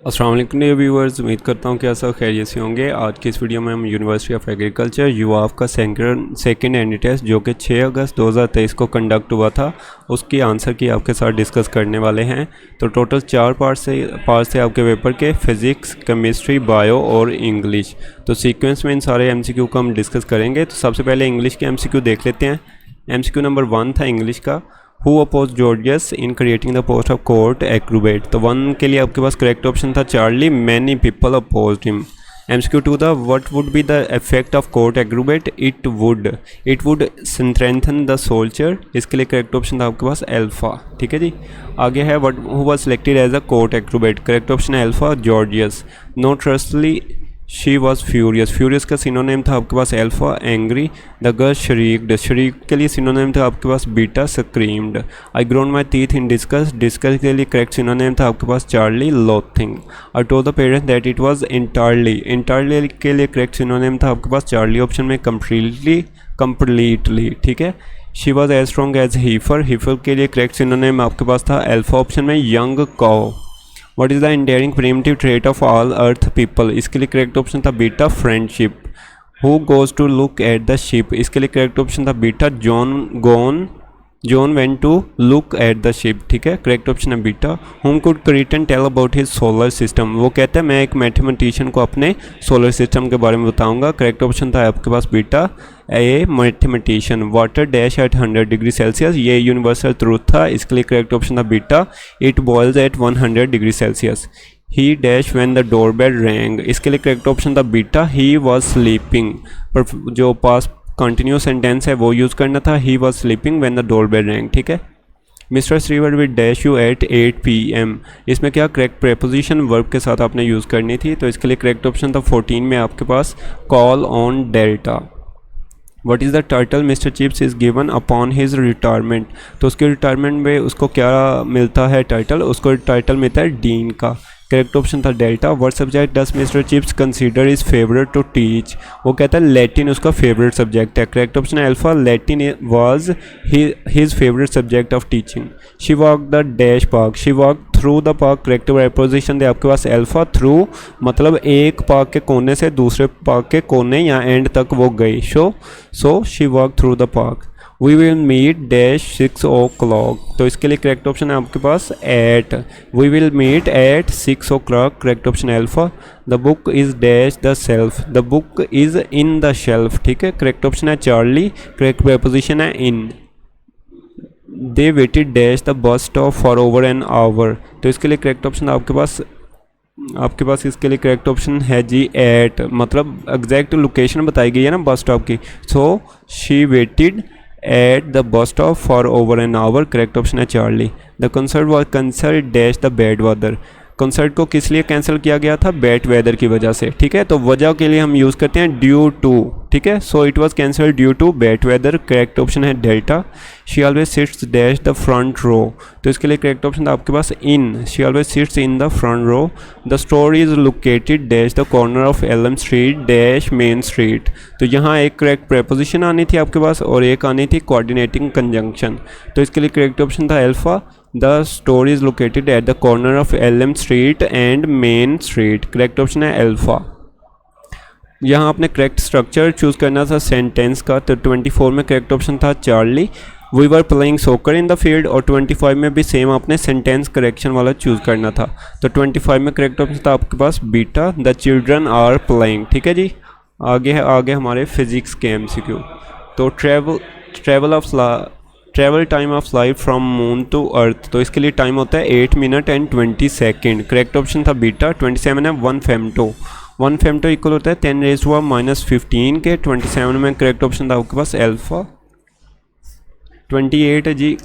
अस्सलाम वालेकुम व्यूवर्स, उम्मीद करता हूँ कि आप सब खैरियत से होंगे। आज की इस वीडियो में हम यूनिवर्सिटी ऑफ एग्रीकल्चर यूआफ का सेकंड एनुअल टेस्ट जो कि 6 अगस्त 2023 को कंडक्ट हुआ था, उसकी आंसर की आपके साथ डिस्कस करने वाले हैं। तो टोटल 4 पार्ट से आपके पेपर के फिज़िक्स, केमिस्ट्री, बायो और इंग्लिश। तो सीक्वेंस में इन सारे MCQ को हम डिस्कस करेंगे। तो सबसे पहले इंग्लिश के MCQ देख लेते हैं। MCQ नंबर 1 था इंग्लिश का, Who opposed Georgius in creating the post of court acrobat? तो 1 के लिए आपके पास करेक्ट ऑप्शन था Charlie, many people opposed him. MCQ 2 था what would be the effect of court acrobat? It would strengthen the soldier. इसके लिए correct option था आपके पास अल्फा। ठीक है जी। आगे है who was selected as a court acrobat? Correct option है alpha, gorgeous. Not trustly, she was furious. Furious का सिनोनेम था आपके पास alpha, angry. The girl shrieked, shriek के लिए सिनोनेम था आपके पास beta, screamed. I ground my teeth in disgust, disgust के लिए करेक्ट सिनोनेम था आपके पास Charlie, loathing. I told the parents that it was entirely, entirely के लिए करेक्ट सिनोनेम था आपके पास चार्ली ऑप्शन में, कंप्लीटली। ठीक है। She was as strong as heifer, heifer के लिए करेक्ट सिनोनेम आपके पास था अल्फा ऑप्शन में, young cow. What is the enduring primitive trait of all earth people? इसके लिए करेक्ट ऑप्शन था beta, friendship. Who goes to look at the ship? इसके लिए करेक्ट ऑप्शन था beta, John went to look at the ship। ठीक है, correct option है beta. Whom could Cretan tell about his solar system? वो कहते हैं मैं एक मैथमेटिशियन को अपने सोलर सिस्टम के बारे में बताऊंगा। करेक्ट ऑप्शन था आपके पास beta, a mathematician. Water dash at 100 degree Celsius, ये यूनिवर्सल ट्रूथ था। इसके लिए करेक्ट ऑप्शन था beta, it boils at 100 degree Celsius. He dash when the doorbell rang, इसके लिए करेक्ट ऑप्शन था बीटा, ही वॉज स्लीपिंग। पर जो पास कंटिन्यूस सेंटेंस है वो यूज़ करना था, he was sleeping when the doorbell rang. ठीक है। Mister Shriver with dash you at 8 PM, इसमें क्या करेक्ट प्रेपोजिशन वर्ब के साथ आपने यूज़ करनी थी। तो इसके लिए करेक्ट ऑप्शन था 14 में आपके पास, call on delta. What is the title Mr. Chips is given upon his retirement? तो उसके रिटायरमेंट में उसको क्या मिलता है टाइटल? उसको टाइटल मिलता है डीन का। करेक्ट ऑप्शन था delta. What subject does Mr. Chips consider his favorite to teach? वो कहता है लैटिन उसका फेवरेट सब्जेक्ट है। करेक्ट ऑप्शन है alpha, Latin was his favorite subject of teaching. She walked the dash park. She walked through the park. करेक्ट preposition दे आपके पास अल्फा, थ्रू मतलब एक पार्क के कोने से दूसरे पार्क के कोने या एंड तक वो गई। So she walk through the park. We will meet dash 6 o'clock, तो इसके लिए करेक्ट ऑप्शन है आपके पास at, we will meet at 6 o'clock। Correct option है alpha. The book is dash the shelf, the book is in the shelf. ठीक है, correct option है चार्ली। करेक्ट प्रेपोजिशन है in. They waited dash the bus stop for over an hour, तो इसके लिए correct option आपके पास इसके लिए करेक्ट ऑप्शन है जी एट, मतलब एग्जैक्ट लोकेशन बताई गई है ना बस स्टॉप की। So she waited at the bus stop for over an hour. Correct option है Charlie. The concert was cancel dash the bad weather, concert को किस लिए कैंसिल किया गया था? बैड वेदर की वजह से। ठीक है, तो वजह के लिए हम यूज़ करते हैं ड्यू टू। ठीक है, so it was cancel due to bad weather. Correct option है delta. She always sits dash the front row, तो इसके लिए करेक्ट ऑप्शन था आपके पास in, she always sits in the front row. The store is located dash the corner of Elm Street dash Main Street, तो यहाँ एक correct preposition आनी थी आपके पास और एक आनी थी कोऑर्डिनेटिंग कंजंक्शन। तो इसके लिए करेक्ट ऑप्शन था alpha, the store is located at the corner of Elm street and main street. Correct option है अल्फा। यहाँ आपने करेक्ट स्ट्रक्चर चूज़ करना था सेंटेंस का, तो 24 में करेक्ट ऑप्शन था चार्ली, वी वर प्लेइंग सोकर इन द फील्ड, और 25 में भी सेम आपने सेंटेंस करेक्शन वाला चूज़ करना था। तो 25 में करेक्ट ऑप्शन था आपके पास beta, the children are playing. ठीक है जी। आगे हमारे फिजिक्स के MCQ। तो travel time of light from moon to earth, तो इसके लिए टाइम होता है 8 minute and 20 second. Correct option था बीटा। 27 है 1 फेमटो, 1 फेमटो इक्वल होता है 10⁻⁻15 के। 27 में करेक्ट ऑप्शन था आपके पास अल्फा। 28 है जी,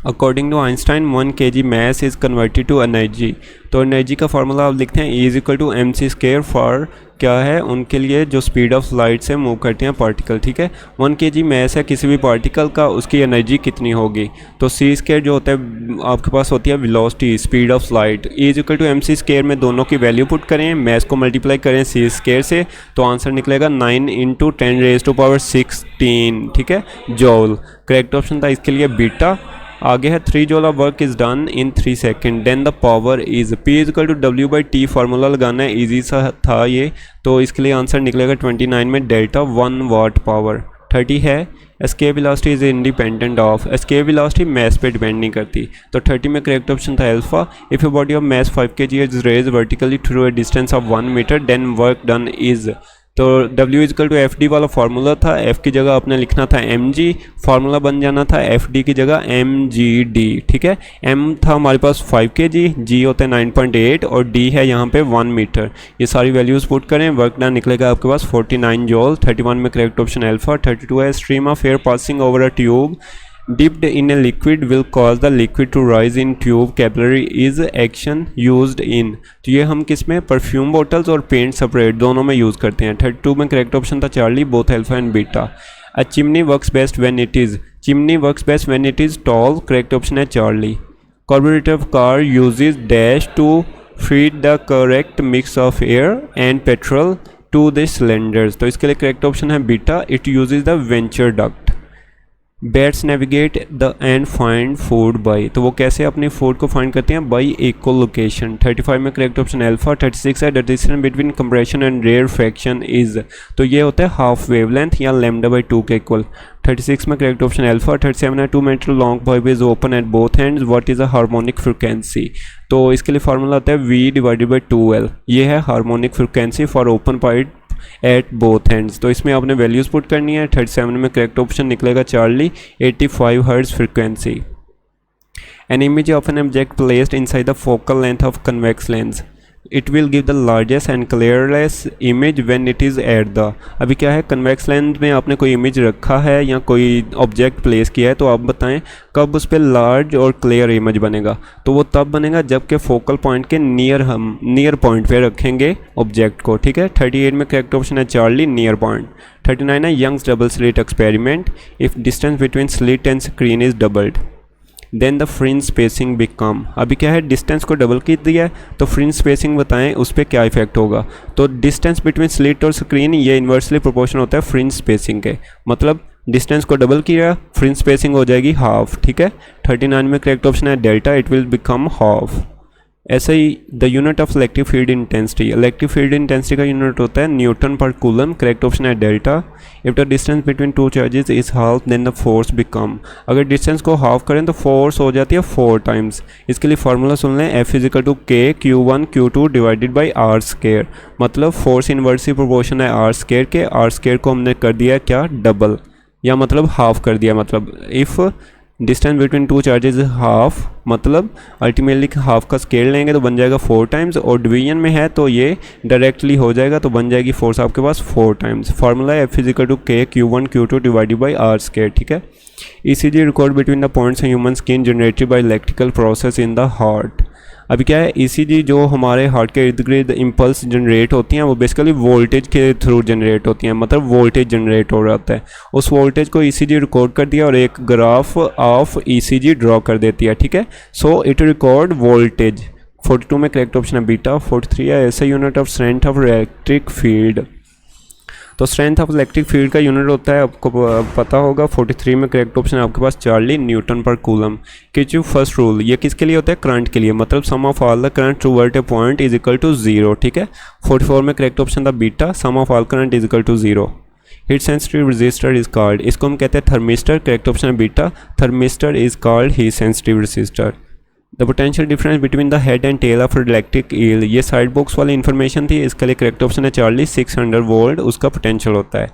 according to Einstein 1 kg mass is converted to energy, तो एनर्जी का फार्मूला आप लिखते हैं E = mc² फॉर क्या है उनके लिए जो स्पीड ऑफ लाइट से मूव करते हैं पार्टिकल। ठीक है, 1 kg मैस है किसी भी पार्टिकल का, उसकी एनर्जी कितनी होगी? तो c² जो होता है आपके पास होती है velocity, speed of light. E = mc² में दोनों की वैल्यू पुट करें, मैस को मल्टीप्लाई करें c² से, तो आंसर निकलेगा 9 × 10⁻16। ठीक है, जॉल। करेक्ट ऑप्शन था इसके लिए बीटा। आगे है 3 joule of work is done in 3 second, then the power is P equal to W by T, formula लगाना है, ईजी सा था ये, तो इसके लिए आंसर निकलेगा 29 में डेल्टा 1 वाट पावर। 30 है escape velocity is independent of, escape velocity mass पे डिपेंड नहीं करती, तो 30 में करेक्ट ऑप्शन था alpha. If a body of mass 5 kg is raise vertically through a distance of 1 metre then work done is, तो W equal to F D वाला formula था, F की जगह आपने लिखना था mg, फार्मूला बन जाना था FD की जगह mgd, ठीक है। M था हमारे पास 5 kg, G होता है 9.8 और D है यहाँ पे 1 मीटर। ये सारी वैल्यूज़ पुट करें, वर्क डन निकलेगा आपके पास 49 जूल। 31 में करेक्ट ऑप्शन अल्फा। 32 है stream of air passing over a tube dipped in a liquid will cause the liquid to rise in tube capillary is action used in, तो ये हम किस में, परफ्यूम बोटल्स और पेंट सेपरेट दोनों में use करते हैं। 32 में करेक्ट ऑप्शन था Charlie, both alpha and beta. A chimney works best when it is, chimney works best when it is tall, correct option है Charlie. Carburettor car uses dash to feed the correct mix of air and petrol to the cylinders, तो इसके लिए correct option है beta, it uses the venturi duct. Bats navigate the end find food by, तो वो कैसे अपनी food को find करते हैं, बाई इको लोकेशन। 35 में करेक्ट ऑप्शन अल्फा। 36 है the distance between compression and rarefaction is, तो ये होता है हाफ वेवलेंथ या लैम्डा बाई 2 के इक्वल। 36 में करेक्ट ऑप्शन अल्फा। 37 है 2 metre long pipe is open at both ends, what is a harmonic frequency, तो इसके लिए फार्मूला आता है V डिवाइडेड बाई 2L, ये है harmonic frequency for open pipe at both hands, तो इसमें आपने वैल्यूज़ पुट करनी है। 37 में करेक्ट ऑप्शन निकलेगा Charlie, 85 hertz frequency. An image of an object placed inside the focal length of convex lens, it will give the largest and clearest image when it is at the, अभी क्या है, convex lens में आपने कोई image रखा है या कोई ऑब्जेक्ट प्लेस किया है, तो आप बताएं कब उस पर लार्ज और क्लियर इमेज बनेगा, तो वो तब बनेगा जबकि फोकल पॉइंट के नियर पॉइंट पे रखेंगे ऑब्जेक्ट को, ठीक है। 38 में करेक्ट ऑप्शन है चार्ली, नियर पॉइंट। 39 है Young's double slit experiment, if distance between slit and screen is doubled then the fringe spacing become, अभी क्या है, डिस्टेंस को डबल कर दिया है तो फ्रिंज स्पेसिंग बताएं उस पर क्या इफेक्ट होगा, तो डिस्टेंस बिटवीन स्लिट और स्क्रीन ये इन्वर्सली प्रोपोर्शनल होता है फ्रिंज स्पेसिंग के, मतलब डिस्टेंस को डबल किया फ्रिंज स्पेसिंग हो जाएगी हाफ, ठीक है। 39 में करेक्ट ऑप्शन है delta, it will become half. ऐसे ही the unit of electric field intensity, electric field intensity का यूनिट होता है newton per coulomb, correct option है delta. If the distance between two charges is half then the force become, अगर distance को half करें तो फोर्स हो जाती है 4 टाइम्स, इसके लिए फार्मूला सुन लें, F is equal to K Q1 Q2 divided by R square, मतलब फोर्स इनवर्सली प्रोपोर्शन है R स्केयर के, R स्केयर को हमने कर दिया क्या, डबल, या मतलब हाफ कर दिया, मतलब if distance between two charges half, मतलब अल्टीमेटली हाफ का स्केल लेंगे तो बन जाएगा 4 टाइम्स, और डिवीजन में है तो ये डायरेक्टली हो जाएगा तो बन जाएगी फोर्स आपके पास 4 टाइम्स। फार्मूला है F is equal to K Q1 Q2 divided by R square, ठीक है। ECG record between the points in human skin generated by electrical process in the heart, अभी क्या है, ECG जो हमारे हार्ट के इर्द गिर्द इम्पल्स जनरेट होती हैं वो बेसिकली वोल्टेज के थ्रू जनरेट होती हैं, मतलब वोल्टेज जनरेट हो रहा है, उस वोल्टेज को ECG रिकॉर्ड कर दिया और एक ग्राफ ऑफ ECG ड्रॉ कर देती है, ठीक है। So it record voltage. 42 में करेक्ट ऑप्शन है बीटा। 43 है ऐसा unit of strength of electric field, तो स्ट्रेंथ ऑफ इलेक्ट्रिक फील्ड का यूनिट होता है, आपको पता होगा। 43 में करेक्ट ऑप्शन है आपके पास Charlie, Newton per coulomb. Kirchhoff first rule, ये किसके लिए होता है, करंट के लिए, मतलब sum of all the current toward a point is equal to 0, ठीक है। 44 में करेक्ट ऑप्शन था beta, sum of all current is equal to 0। Heat sensitive register is called, इसको हम कहते हैं थर्मिस्टर, करेक्ट ऑप्शन है beta, thermistor is called heat sensitive register. The potential difference between the head and tail of electric eel, ये side box वाली information थी, इसके लिए करेक्ट ऑप्शन है चार्ली, 600 वोल्ट उसका पोटेंशियल होता है।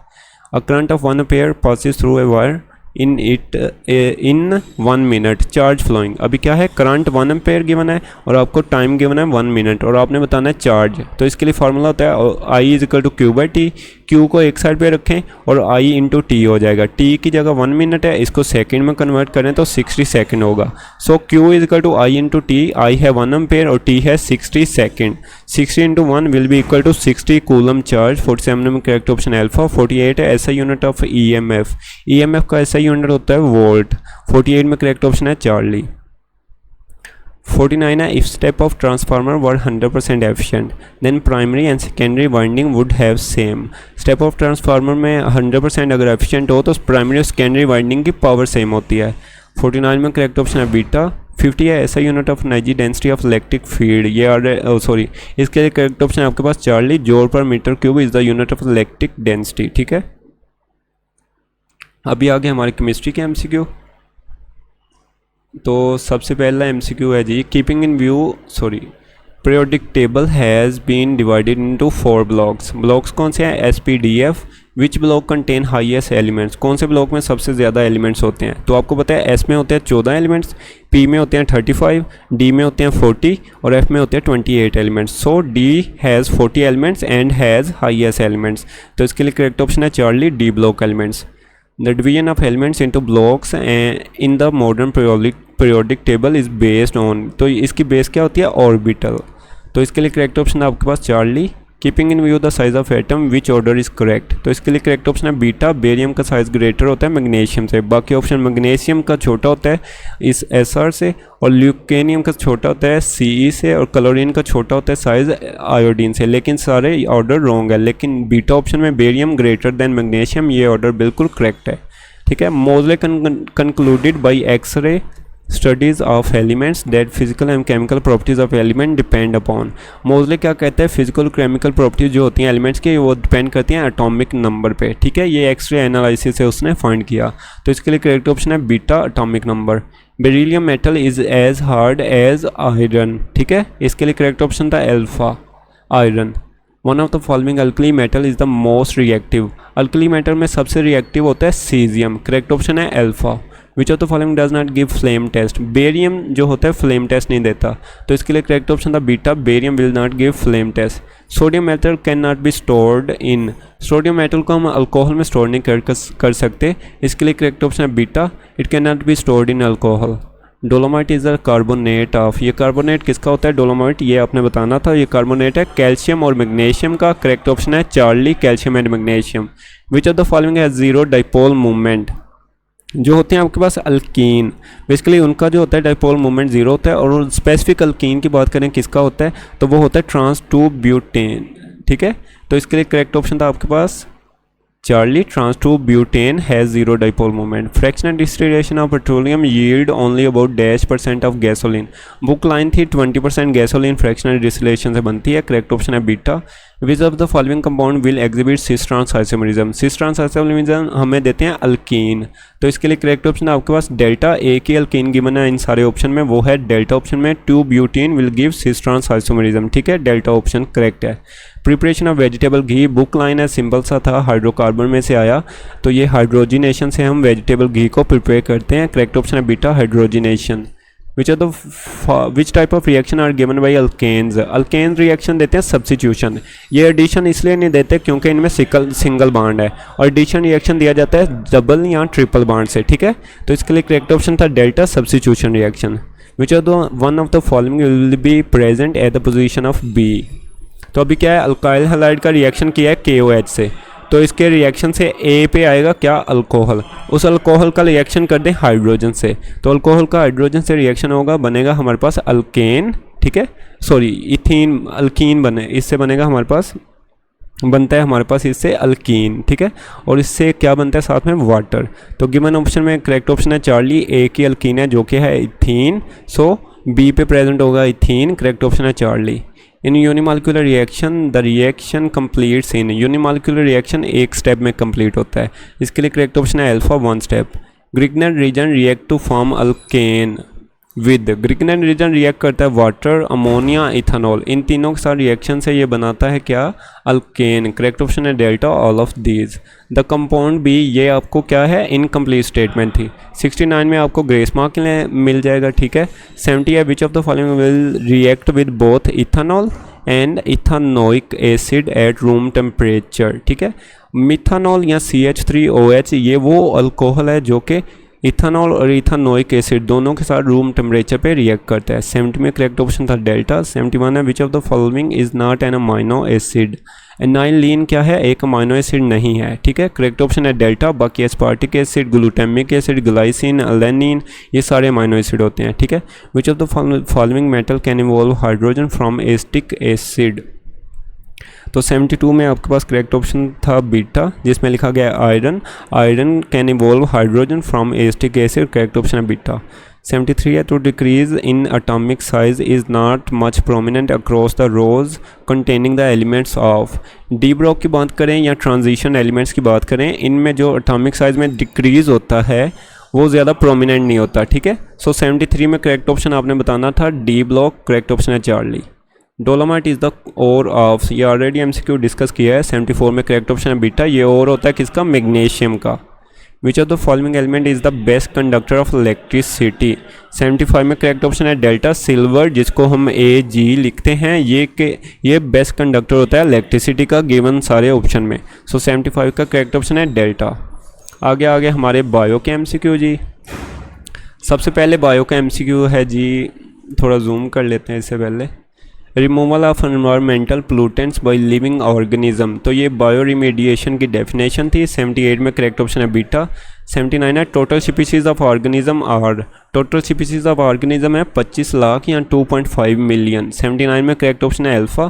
A current of 1 ampere passes through a wire in 1 minute, charge flowing, अभी क्या है, करंट 1 एम्पीयर गिवन है और आपको टाइम गिवन है 1 मिनट और आपने बताना है चार्ज, तो इसके लिए फार्मूला होता है I is equal to Q by T, Q को एक साइड पे रखें और I इंटू टी हो जाएगा, टी की जगह 1 मिनट है, इसको सेकंड में कन्वर्ट करें तो 60 सेकंड होगा। So Q is equal to I into T, I है 1 एम्पीयर और टी है 60 second, 60 into 1 will be equal to 60 coulomb charge. 47 में करेक्ट ऑप्शन अल्फा। 48 है ऐसा यूनिट ऑफ EMF, EMF का ऐसा यूनिट होता है वोल्ट। 48 में करेक्ट ऑप्शन है चार्ली। 49 है if step of transformer were 100% efficient then primary and secondary winding would have same, step of transformer में 100% अगर एफिशिएंट हो तो प्राइमरी और सेकेंडरी वाइंडिंग की पावर सेम होती है। 49 में करेक्ट ऑप्शन है बीटा। 50 है ऐसा unit of energy density of electric field, ये सॉरी इसके लिए करेक्ट ऑप्शन है आपके पास Charlie joule per metre cube is the unit of electric density. ठीक है, अभी आगे हमारे केमिस्ट्री के एमसीक्यू। तो सबसे पहला एमसीक्यू है जी, keeping in view periodic table has been divided into 4 blocks. Blocks कौन से हैं? SPDF। Which block contain highest elements, कौन से ब्लॉक में सबसे ज़्यादा एलिमेंट्स होते हैं? तो आपको पता है एस में होते हैं 14 एलिमेंट्स, पी में होते हैं 35, डी में होते हैं 40 और एफ में होते हैं 28 elements. So D has 40 elements and has highest elements. तो इसके लिए करेक्ट ऑप्शन है Charlie, D block elements. The division of elements into blocks in the modern periodic table is based on, तो इसकी बेस क्या होती है? ऑर्बिटल। तो इसके लिए करेक्ट ऑप्शन है आपके पास Charlie. Keeping in view the size of atom which order is correct, तो इसके लिए करेक्ट ऑप्शन है बीटा। बेरियम का साइज ग्रेटर होता है मैग्नीशियम से, बाकी ऑप्शन मैग्नीशियम का छोटा होता है इस SR से, और ल्यूकेनियम का छोटा होता है CE से, और क्लोरीन का छोटा होता है साइज आयोडीन से। लेकिन सारे ऑर्डर रॉन्ग है, लेकिन बीटा ऑप्शन में बेरियम ग्रेटर देन मैग्नीशियम ये ऑर्डर बिल्कुल करेक्ट है। ठीक है, Moseley concluded by X ray studies of elements that physical and chemical properties of element depend upon. Moseley क्या कहते हैं? फिजिकल केमिकल प्रॉपर्टीज़ जो होती हैं एलिमेंट्स की वो डिपेंड करती हैं एटॉमिक नंबर पे। ठीक है, ये एक्सरे एनालिसिस से उसने फाइंड किया। तो इसके लिए करेक्ट ऑप्शन है beta, atomic number. Beryllium metal is as hard as iron. ठीक है, इसके लिए करेक्ट ऑप्शन था alpha, iron. One of the following alkali metal is the most reactive. Alkali metal में सबसे रिएक्टिव होता है सीजियम, करेक्ट ऑप्शन है alpha. Which of the following does not give flame test, barium जो होता है flame test नहीं देता। तो इसके लिए करेक्ट ऑप्शन था beta, barium will not give flame test. Sodium metal can not be stored in, sodium metal को हम अल्कोहल में स्टोर नहीं कर सकते। इसके लिए करेक्ट ऑप्शन है beta, it can not be stored in alcohol. Dolomite is the carbonate of, ये कार्बोनेट किसका होता है? डोलोमाइट, ये आपने बताना था। ये कार्बोनेट है कैल्शियम और मैग्नीशियम का, करेक्ट ऑप्शन है Charlie, calcium and magnesium. Which of the following has zero dipole movement, जो होते हैं आपके पास अल्कीन, बेसिकली उनका जो होता है डाइपोल मूवमेंट जीरो होता है। और स्पेसिफिक अल्कीन की बात करें किसका होता है, तो वो होता है ट्रांस 2 ब्यूटेन। ठीक है, तो इसके लिए करेक्ट ऑप्शन था आपके पास Charlie, trans 2 butane has zero dipole movement. Fractional distillation of petroleum yield only about -% of gasoline, book line थी 20% गैसोलीन फ्रैक्शनल डिस्टिलेशन से बनती है, करेक्ट ऑप्शन है beta. Which of the following compound will exhibit cis trans isomerism, cis trans isomerism हमें देते हैं alkyne. तो इसके लिए करेक्ट ऑप्शन है आपके पास डेल्टा, एक ही अल्कीन गिवन है इन सारे ऑप्शन में, वो है डेल्टा ऑप्शन में। 2 butene will give cis trans isomerism. ठीक है, डेल्टा ऑप्शन करेक्ट है। Preparation of vegetable ghee, book line है सिंपल सा था, हाइड्रोकार्बन में से आया, तो ये हाइड्रोजिनेशन से हम वेजिटेबल घी को प्रिपेयर करते हैं, करेक्ट ऑप्शन है beta, hydrogenation. Which type of reaction are given by alkenes, alkane reaction देते हैं सब्स्टिट्यूशन। ये एडिशन इसलिए नहीं देते क्योंकि इनमें सिंगल बॉन्ड है, और एडिशन रिएक्शन दिया जाता है डबल या ट्रिपल बॉन्ड से। ठीक है, तो इसके लिए करेक्ट ऑप्शन था delta, substitution reaction. Which of the one of the following will be present at the position of B, तो अभी क्या है, अल्काइल हैलाइड का रिएक्शन किया है KOH से, तो इसके रिएक्शन से A पे आएगा क्या? अल्कोहल। उस अल्कोहल का रिएक्शन कर दें हाइड्रोजन से, तो अल्कोहल का हाइड्रोजन से रिएक्शन होगा, बनेगा हमारे पास अल्केन। ठीक है, सॉरी इथीन, अल्कीन बने, इससे बनेगा हमारे पास, बनता है हमारे पास इससे अल्कीन। ठीक है, और इससे क्या बनता है साथ में? वाटर। तो गिवन ऑप्शन में करेक्ट ऑप्शन है चार्ली, A की अल्कीन है जो कि है इथीन, सो B पे प्रेजेंट होगा इथीन, करेक्ट ऑप्शन है Charlie. In unimolecular reaction the reaction completes in, unimolecular reaction एक स्टेप में कंप्लीट होता है, इसके लिए करेक्ट ऑप्शन है alpha, 1 step. Grignard reagent react to form alkane with, Grignard reagent react करता है वाटर, अमोनिया, इथेनॉल, इन तीनों के साथ रिएक्शन से ये बनाता है क्या? अल्केन, करेक्ट ऑप्शन है delta, all of these. The compound B, ये आपको क्या है? इनकम्प्लीट स्टेटमेंट थी। 69 में आपको ग्रेस मार्क मिल जाएगा। ठीक है, 70 है which of the following will react with both ethanol and ethanoic acid at room temperature. ठीक है, मिथानॉल या CH3OH ये वो अल्कोहल है जो कि इथेनॉल और इथानोइक एसिड दोनों के साथ रूम टेम्परेचर पे रिएक्ट करता है। 70 में करेक्ट ऑप्शन था डेल्टा। 71 है which of the following is not an amino acid, aniline क्या है? एक अमाइनो एसिड नहीं है। ठीक है, करेक्ट ऑप्शन है डेल्टा। बाकी aspartic acid, glutamic acid, glycine, alanine ये सारे अमाइनो एसिड होते हैं। ठीक है, which of the following metal can evolve hydrogen from acetic acid, तो 72 में आपके पास करेक्ट ऑप्शन था बीटा, जिसमें लिखा गया iron, iron can evolve hydrogen from acetic acid, correct option है बीटा। 73 है, तो decrease in atomic size is not much prominent across the rows containing the elements of. D block की बात करें या ट्रांजिशन एलिमेंट्स की बात करें, इनमें जो एटॉमिक साइज में डिक्रीज होता है वो ज़्यादा प्रोमिनेंट नहीं होता, ठीक है। सो 73 में करेक्ट ऑप्शन आपने बताना था डी ब्लॉक, करेक्ट ऑप्शन है Charlie. Dolomite is the ore of, ये ऑलरेडी एमसीक्यू डिस्कस किया है। 74 में करेक्ट ऑप्शन है बीटा, ये ओर होता है किसका, मैग्नीशियम का। विच of the following element is the best conductor of electricity. 75 में करेक्ट ऑप्शन है डेल्टा, सिल्वर, जिसको हम AG लिखते हैं, ये बेस्ट कंडक्टर होता है इलेक्ट्रिसिटी का गिवन सारे ऑप्शन में। सो 75 का करेक्ट ऑप्शन है डेल्टा। आगे हमारे बायो के एमसीक्यू जी। सबसे पहले बायो का एमसीक्यू है जी, थोड़ा जूम कर लेते हैं इससे पहले। Removal of environmental pollutants by living organism, तो ये बायो रिमेडिएशन की डेफिनेशन थी। 78 में करेक्ट ऑप्शन है बीटा। 79 है, total species of organism are, total species of organism है 25 लाख या 2.5 मिलियन। 79 में करेक्ट ऑप्शन है अल्फा।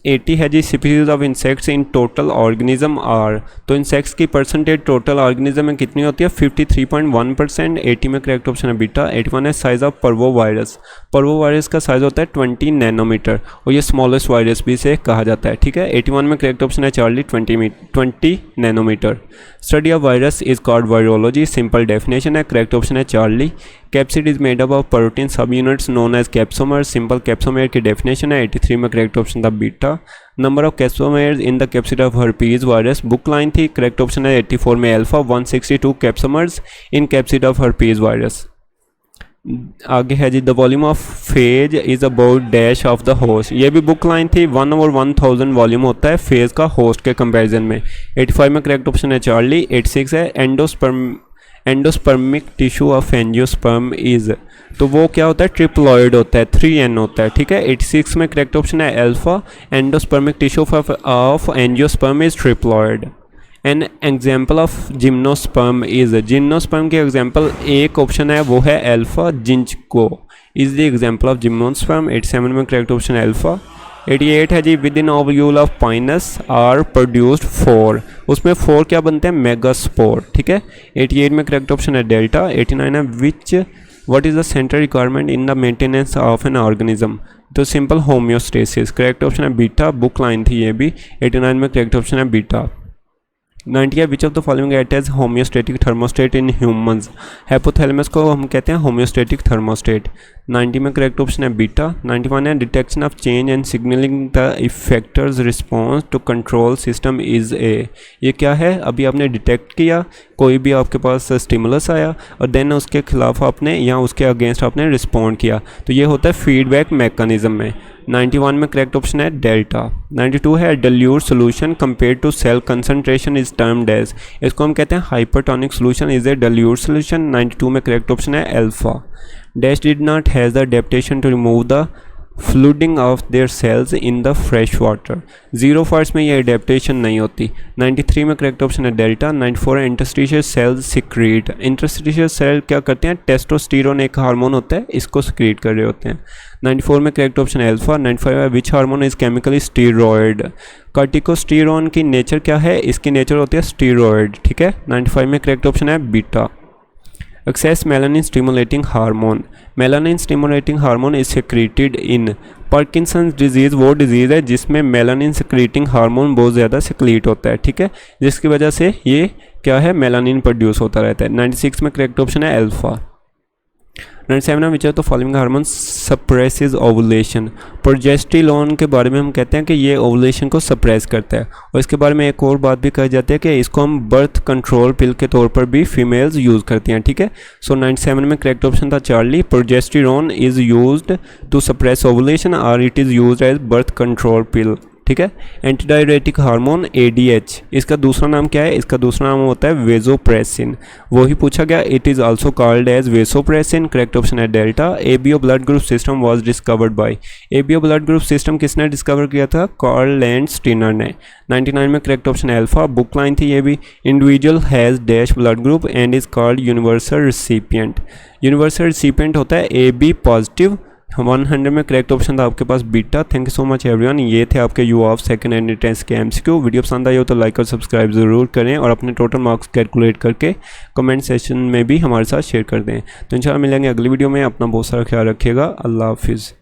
80 है जी, species of insects in total organism are, तो इंसेक्ट्स की परसेंटेज टोटल ऑर्गेनिज्म में कितनी होती है, 53.1%। 80 में करेक्ट ऑप्शन है बीटा। 81 है, साइज ऑफ पर्वो वायरस, पर्वो वायरस का साइज होता है 20 नैनोमीटर और ये स्मॉलेस्ट वायरस भी से कहा जाता है, ठीक है। 81 में करेक्ट ऑप्शन है Charlie, 20 nanometre. Study of virus is called virology, simple definition है, करेक्ट ऑप्शन है Charlie. Capsid is made up of protein subunits known as capsomere, simple capsomere की डेफिनेशन है। 83 में करेक्ट ऑप्शन था beta. Number of capsomeres in the capsid of herpes virus, book line थी, correct option है 84 में alpha. 162 capsomeres in capsid of herpes virus. आगे है जी, the volume of phage is about dash of the host, ये भी book line थी। 1/1000 volume होता है फेज का होस्ट के कंपैरिजन में। 85 में करेक्ट ऑप्शन है चार्ली। 86 है, endospermic tissue of angiosperm is, तो वो क्या होता है, ट्रिप्लॉइड होता है, 3N होता है, ठीक है। 86 में करेक्ट ऑप्शन है alpha, endospermic tissue of angiosperm is triploid. An example of gymnosperm is, gymnosperm के एग्जाम्पल एक ऑप्शन है वो है alpha, ginkgo is the example of gymnosperm. 87 में करेक्ट ऑप्शन है अल्फा। 88 है जी, within ovule of Pinus are produced 4, उसमें 4 क्या बनते हैं, मेगास्पोर, ठीक है। 88 में करेक्ट ऑप्शन है डेल्टा। 89 है, what is the central requirement in the maintenance of an organism, तो सिंपल होम्योस्टेसिस, करेक्ट ऑप्शन है बीटा, बुक लाइन थी ये भी। 89 में करेक्ट ऑप्शन है बीटा। 90 है, which of the following act as homeostatic thermostat in humans, hypothalamus को हम कहते हैं होम्योस्टेटिक थर्मोस्टेट। 90 में करेक्ट ऑप्शन है बीटा। 91 है, detection of change and signalling the effectors response to control system is a, ये क्या है, अभी आपने डिटेक्ट किया, कोई भी आपके पास स्टिमुलस आया और देन उसके खिलाफ आपने या उसके अगेंस्ट आपने रिस्पॉन्ड किया, तो ये होता है फीडबैक मैकेनिज्म में। 91 में करेक्ट ऑप्शन है डेल्टा। 92 है, dilute solution compare to cell concentration is termed as, इसको हम कहते हैं hypertonic solution is a dilute solution. 92 में करेक्ट ऑप्शन है alpha. Dash did not has the adaptation to remove the flooding of their cells in the fresh water, zero force में ये adaptation नहीं होती। 93 में करेक्ट ऑप्शन है delta. 94 है, interstitial cells secrete, interstitial cell क्या करते हैं, टेस्टोस्टेरोन एक हार्मोन होता है, इसको सिक्रीट कर रहे होते हैं। 94 में करेक्ट ऑप्शन है अल्फा। 95 है, which hormone is chemically steroid, corticosterone की नेचर क्या है, इसकी नेचर होती है स्टीरॉयड, ठीक है। 95 में करेक्ट ऑप्शन है beta. Excess melanin stimulating hormone, melanin stimulating hormone is secreted in Parkinson's disease, वो डिजीज़ है जिसमें मेलानिन सिक्रीटिंग हार्मोन बहुत ज़्यादा सिक्रीट होता है, ठीक है, जिसकी वजह से ये क्या है, मेलानिन प्रोड्यूस होता रहता है। 96 में करेक्ट ऑप्शन है अल्फा। 97 में विच of the following hormone suppresses ovulation, progesterone के बारे में हम कहते हैं कि ये ओवुलेशन को सप्रेस करता है, और इसके बारे में एक और बात भी कही जाती है कि इसको हम बर्थ कंट्रोल पिल के तौर पर भी फीमेल्स यूज़ करती हैं, ठीक है। सो 97 में करेक्ट ऑप्शन था Charlie, progesterone is used to suppress ovulation और it is used as birth control pill, ठीक है। एंटीडायरेटिक हार्मोन ADH, इसका दूसरा नाम क्या है, इसका दूसरा नाम होता है वेसोप्रेसिन, वही पूछा गया, it is also called as vasopressin, correct option है delta. ABO blood group system was discovered by, ABO blood group system किसने डिस्कवर किया था, कार्ल लैंड स्टीनर ने। 99 में करेक्ट ऑप्शन है अल्फा, बुक लाइन थी ये भी। Individual has dash blood group and is called universal recipient, universal recipient होता है AB पॉजिटिव 100 में करेक्ट ऑप्शन था आपके पास beta. Thank you so much everyone. ये थे आपके यू ऑफ सेकंड एंड टेस्ट के एमसीक्यू। वीडियो पसंद आई हो तो लाइक और सब्सक्राइब ज़रूर करें और अपने टोटल मार्क्स कैलकुलेट करके कमेंट सेक्शन में भी हमारे साथ शेयर कर दें। तो इंशाल्लाह मिलेंगे अगली वीडियो में। अपना बहुत सारा ख्याल रखिएगा। अल्लाह हाफिज़।